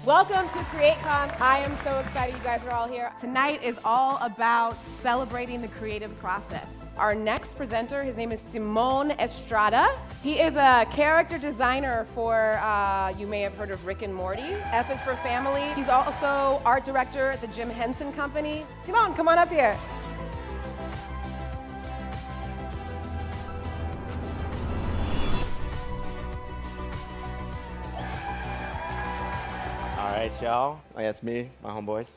Welcome to CreateCon. I am so excited you guys are all here. Tonight is all about celebrating the creative process. Our next presenter, his name is Simon Estrada. He is a character designer for, you may have heard of Rick and Morty. F is for family. He's also art director at the Jim Henson Company. Simon, come on up here. All right, y'all. Oh, yeah, it's me, my homeboys.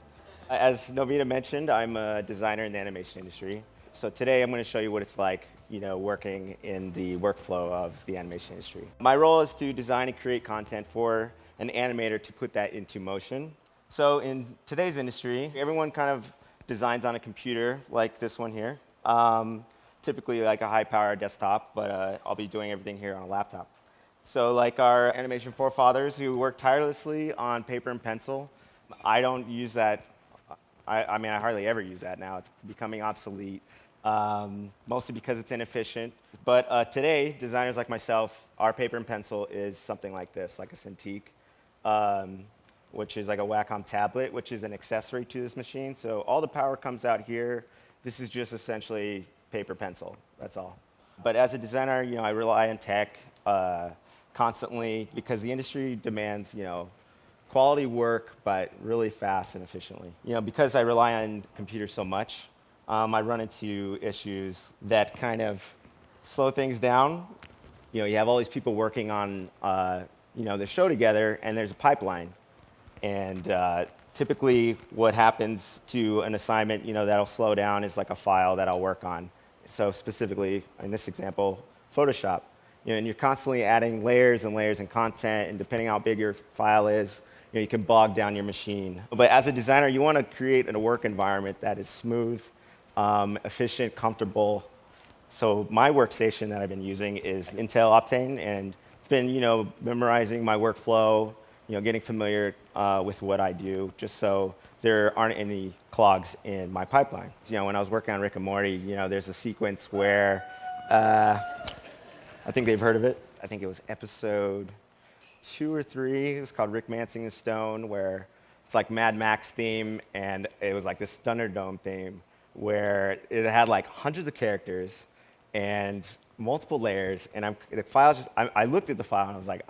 As Novita mentioned, I'm a designer in the animation industry. So today I'm going to show you what it's like, working in the workflow of the animation industry. My role is to design and create content for an animator to put that into motion. So in today's industry, everyone kind of designs on a computer like this one here. Typically like a high-powered desktop, but I'll be doing everything here on a laptop. So like our animation forefathers who worked tirelessly on paper and pencil, I don't use that. I mean, I hardly ever use that now. It's becoming obsolete, mostly because it's inefficient. But today, designers like myself, our paper and pencil is something like this, like a Cintiq, which is like a Wacom tablet, which is an accessory to this machine. So all the power comes out here. This is just essentially paper pencil. That's all. But as a designer, I rely on tech constantly because the industry demands, quality work, but really fast and efficiently. Because I rely on computers so much, I run into issues that kind of slow things down. You have all these people working on, the show together, and there's a pipeline. And typically, what happens to an assignment, that'll slow down is like a file that I'll work on. So specifically, in this example, Photoshop. And you're constantly adding layers and layers and content, and depending on how big your file is, you can bog down your machine. But as a designer, you want to create a work environment that is smooth, efficient, comfortable. So my workstation that I've been using is Intel Optane, and it's been, memorizing my workflow, getting familiar with what I do, just so there aren't any clogs in my pipeline. When I was working on Rick and Morty, there's a sequence where I think they've heard of it. I think it was episode 2 or 3. It was called Rick Mancing the Stone, where it's like Mad Max theme, and it was like this Thunderdome theme, where it had like hundreds of characters and multiple layers. And the files just, I looked at the file and I was like,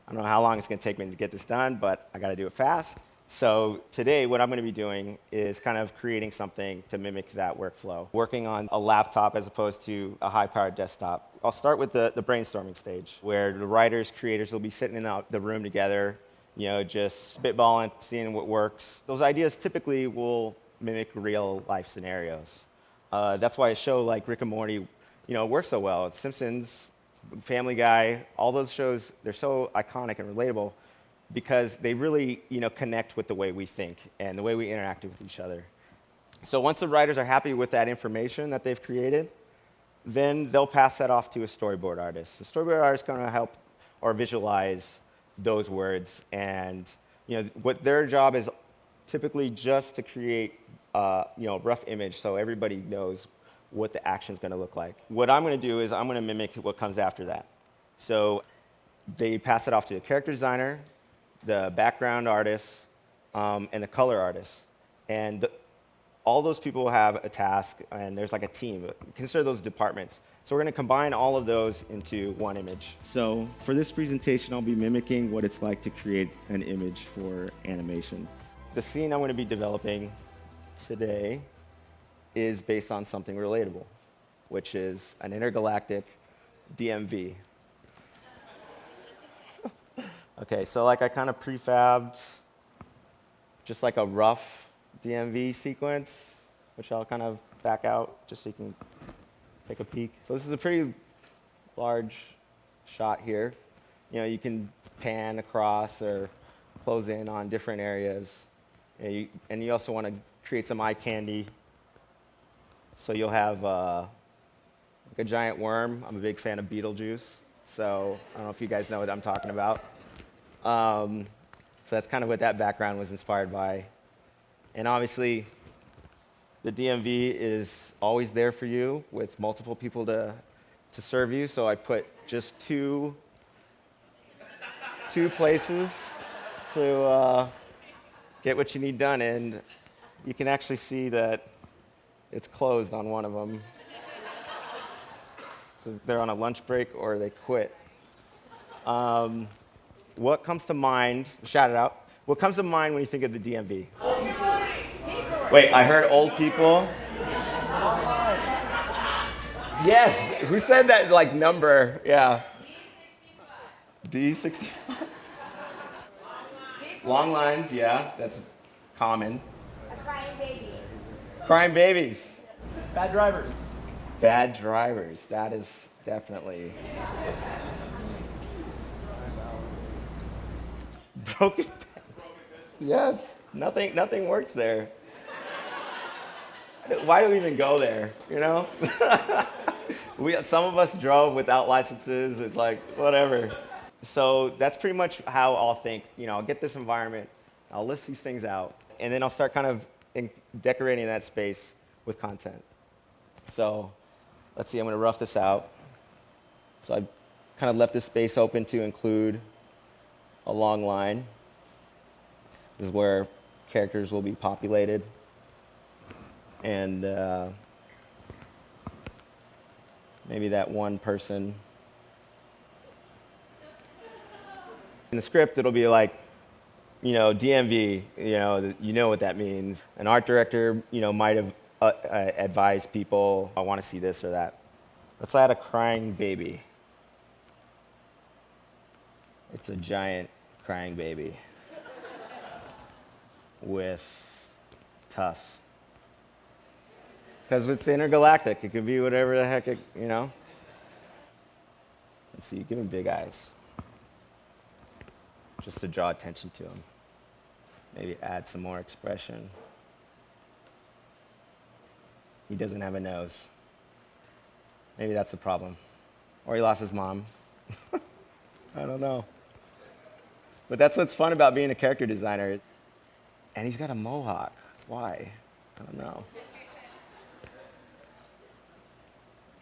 I don't know how long it's going to take me to get this done, but I got to do it fast. So today, what I'm going to be doing is kind of creating something to mimic that workflow, working on a laptop as opposed to a high-powered desktop. I'll start with the brainstorming stage, where the writers, creators will be sitting in the room together, just spitballing, seeing what works. Those ideas typically will mimic real-life scenarios. That's why a show like Rick and Morty, works so well. Simpsons, Family Guy, all those shows, they're so iconic and relatable, because they really, connect with the way we think and the way we interact with each other. So once the writers are happy with that information that they've created, then they'll pass that off to a storyboard artist. The storyboard artist is going to help or visualize those words, and what their job is typically just to create a rough image so everybody knows what the action is going to look like. What I'm going to do is I'm going to mimic what comes after that. So they pass it off to the character designer, the background artists, and the color artists. And all those people have a task, and there's like a team. Consider those departments. So we're going to combine all of those into one image. So for this presentation, I'll be mimicking what it's like to create an image for animation. The scene I'm going to be developing today is based on something relatable, which is an intergalactic DMV. Okay, so like I kind of prefabbed just like a rough DMV sequence, which I'll kind of back out just so you can take a peek. So this is a pretty large shot here. You can pan across or close in on different areas. And you also want to create some eye candy. So you'll have like a giant worm. I'm a big fan of Beetlejuice, so I don't know if you guys know what I'm talking about. So that's kind of what that background was inspired by. And obviously, the DMV is always there for you with multiple people to serve you. So I put just two places to get what you need done. And you can actually see that it's closed on one of them. So they're on a lunch break or they quit. What comes to mind? Shout it out. What comes to mind when you think of the DMV? Wait, I heard old people. Yes. Who said that like number? Yeah. D65. Long lines, yeah, that's common. Crying baby. Crying babies. Bad drivers. Bad drivers. That is definitely. Broken pens. Yes. Nothing works there. Why do we even go there? You know? Some of us drove without licenses. It's like, whatever. So that's pretty much how I'll think. I'll get this environment, I'll list these things out, and then I'll start kind of decorating that space with content. So let's see, I'm going to rough this out. So I've kind of left this space open to include a long line. This is where characters will be populated. And maybe that one person. In the script, it'll be like, DMV, you know what that means. An art director, might have advised people, I want to see this or that. Let's add a crying baby. It's a giant crying baby with tusks. Because it's intergalactic, it could be whatever the heck Let's see, give him big eyes. Just to draw attention to him. Maybe add some more expression. He doesn't have a nose. Maybe that's the problem. Or he lost his mom. I don't know. But that's what's fun about being a character designer. And he's got a mohawk. Why? I don't know.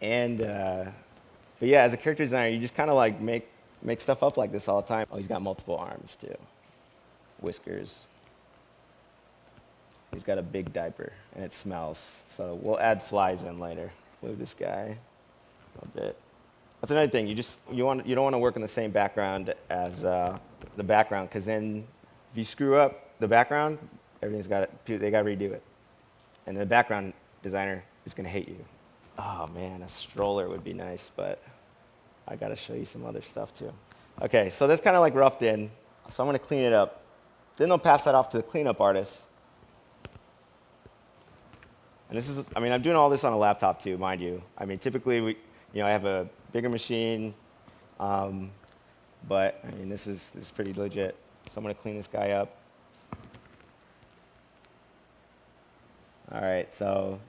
And, but yeah, as a character designer, you just kind of like make stuff up like this all the time. Oh, he's got multiple arms too. Whiskers. He's got a big diaper, and it smells. So we'll add flies in later. Move this guy a bit. That's another thing. You don't want to work in the same background as the background, because then if you screw up the background, they got to redo it, and the background designer is going to hate you. Oh man, a stroller would be nice, but I got to show you some other stuff too. Okay, so that's kind of like roughed in. So I'm going to clean it up. Then they'll pass that off to the cleanup artist. And this is, I'm doing all this on a laptop too, mind you. Typically, I have a bigger machine, but this is pretty legit. So I'm going to clean this guy up. All right, so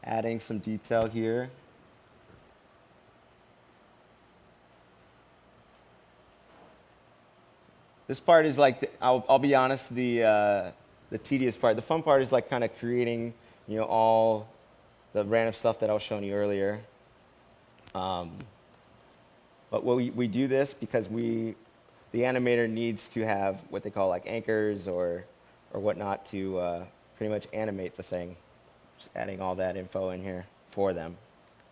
adding some detail here. This part is like, I'll be honest, the tedious part. The fun part is like kind of creating, all the random stuff that I was showing you earlier. But we do this because the animator needs to have what they call like anchors or whatnot to pretty much animate the thing. Just adding all that info in here for them.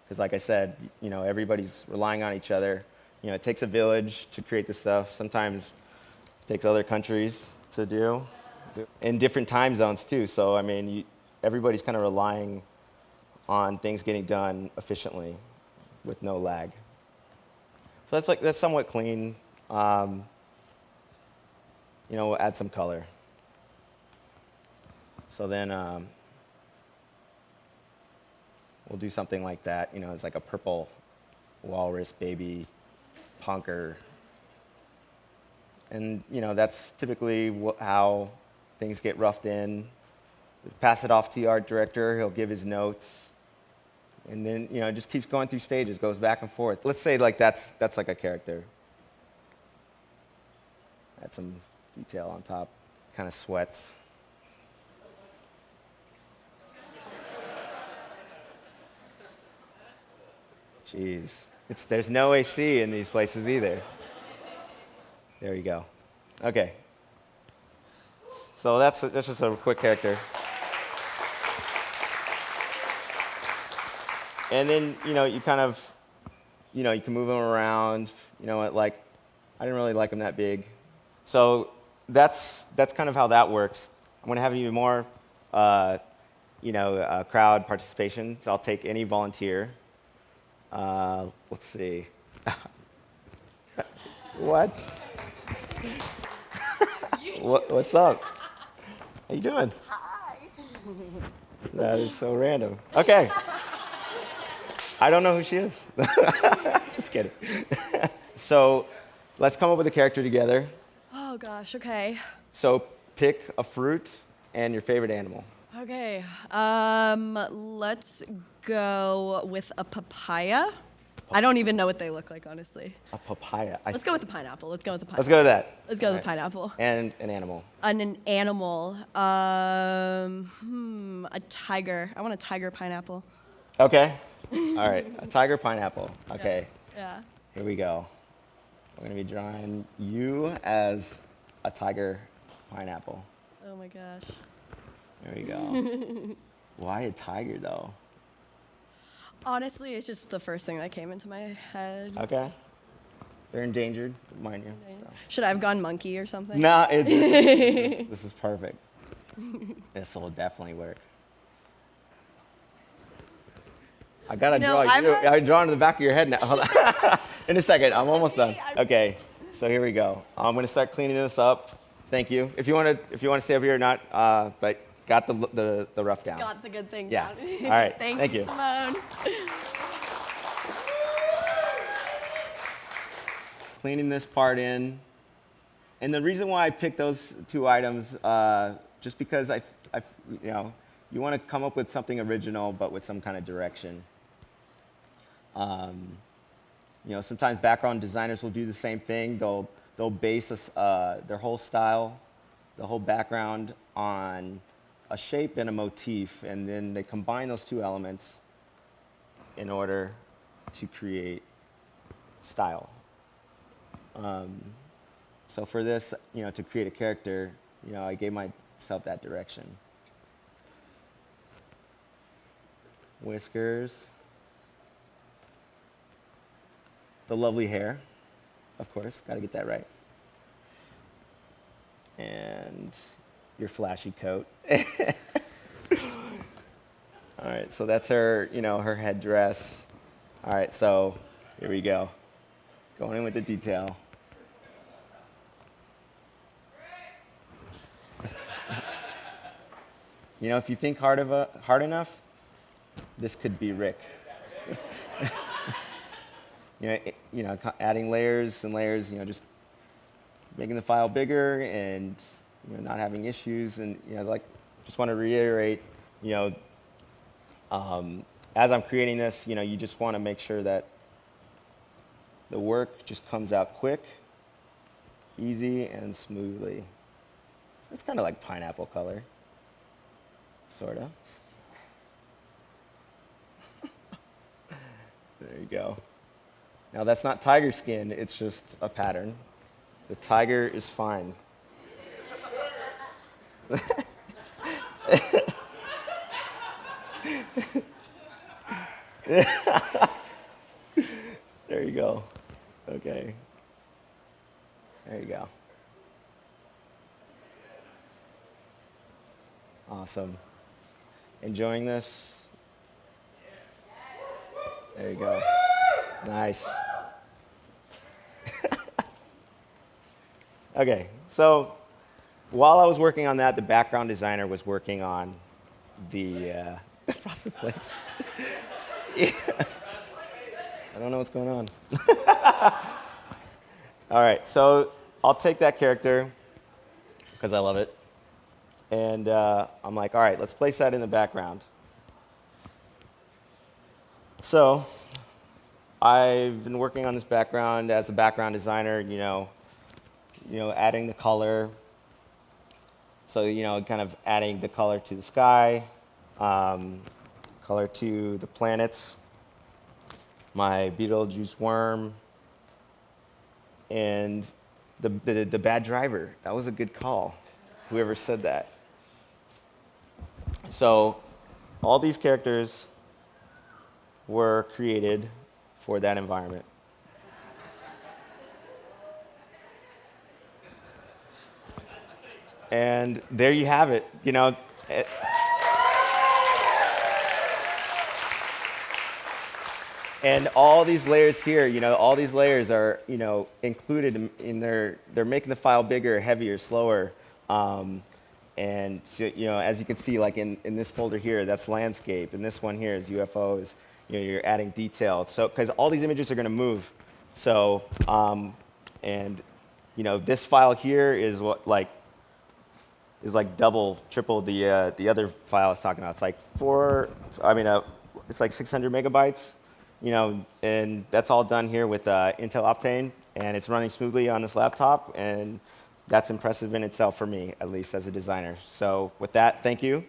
Because like I said, everybody's relying on each other. It takes a village to create this stuff. Sometimes it takes other countries to do. In different time zones too. So everybody's kind of relying on things getting done efficiently with no lag. So that's somewhat clean. We'll add some color. So then we'll do something like that. It's like a purple walrus baby punker. And that's typically how things get roughed in. Pass it off to the art director. He'll give his notes. And then, it just keeps going through stages, goes back and forth. Let's say like that's like a character. Add some detail on top. Kind of sweats. Jeez. There's no AC in these places either. There you go. Okay. So that's just a quick character. And then, you kind of, you can move him around. Like, I didn't really like him that big. So that's kind of how that works. I'm going to have even more, crowd participation. So I'll take any volunteer. Let's see. What? What's up? How you doing? Hi. That is so random. Okay. I don't know who she is. Just kidding. So let's come up with a character together. Oh gosh, okay. So pick a fruit and your favorite animal. Okay. Let's go with a papaya. I don't even know what they look like, honestly. A papaya. Let's go with the pineapple. Let's go with that. Let's go with All the pineapple. And an animal. An animal. A tiger. I want a tiger pineapple. Okay. All right. A tiger pineapple. Okay. Yeah. Here we go. We're going to be drawing you as a tiger pineapple. Oh my gosh. There we go. Why a tiger, though? Honestly, it's just the first thing that came into my head. Okay. They're endangered, mind you. So. Should I have gone monkey or something? No, this is perfect. This will definitely work. I gotta draw you. I'm drawing to the back of your head now. Hold on. In a second, I'm almost done. Okay, so here we go. I'm gonna start cleaning this up. Thank you. If you want to stay over here or not, but got the rough down. Got the good thing Yeah. down. All right. Thank you, Simone. Cleaning this part in. And the reason why I picked those two items, just because you want to come up with something original, but with some kind of direction. Sometimes background designers will do the same thing. They'll base their whole style, the whole background on a shape and a motif, and then they combine those two elements in order to create style. So for this, to create a character, I gave myself that direction. Whiskers. The lovely hair, of course, got to get that right. And your flashy coat. All right, so that's her, her headdress. All right, so here we go. Going in with the detail. If you think hard enough, this could be Rick. Adding layers and layers, just making the file bigger and not having issues, and just want to reiterate, as I'm creating this, you just want to make sure that the work just comes out quick, easy, and smoothly. It's kind of like pineapple color, sort of. There you go. Now that's not tiger skin, it's just a pattern. The tiger is fine. There you go. Okay. There you go. Awesome. Enjoying this? There you go. Nice. Okay, so while I was working on that, the background designer was working on the frosted flakes. Yeah. I don't know what's going on. All right, so I'll take that character because I love it. And I'm like, all right, let's place that in the background. So I've been working on this background as a background designer, adding the color. So, kind of adding the color to the sky, color to the planets, my Beetlejuice worm, and the bad driver. That was a good call. Whoever said that. So all these characters were created for that environment. And there you have it. And all these layers here, all these layers are, included in they're making the file bigger, heavier, slower. And so, as you can see, like in this folder here, that's landscape, and this one here is UFOs. You're adding detail. So, because all these images are going to move. So, this file here is double, triple the other file I was talking about. It's like it's like 600 megabytes. And that's all done here with Intel Optane, and it's running smoothly on this laptop, and that's impressive in itself for me, at least as a designer. So with that, thank you.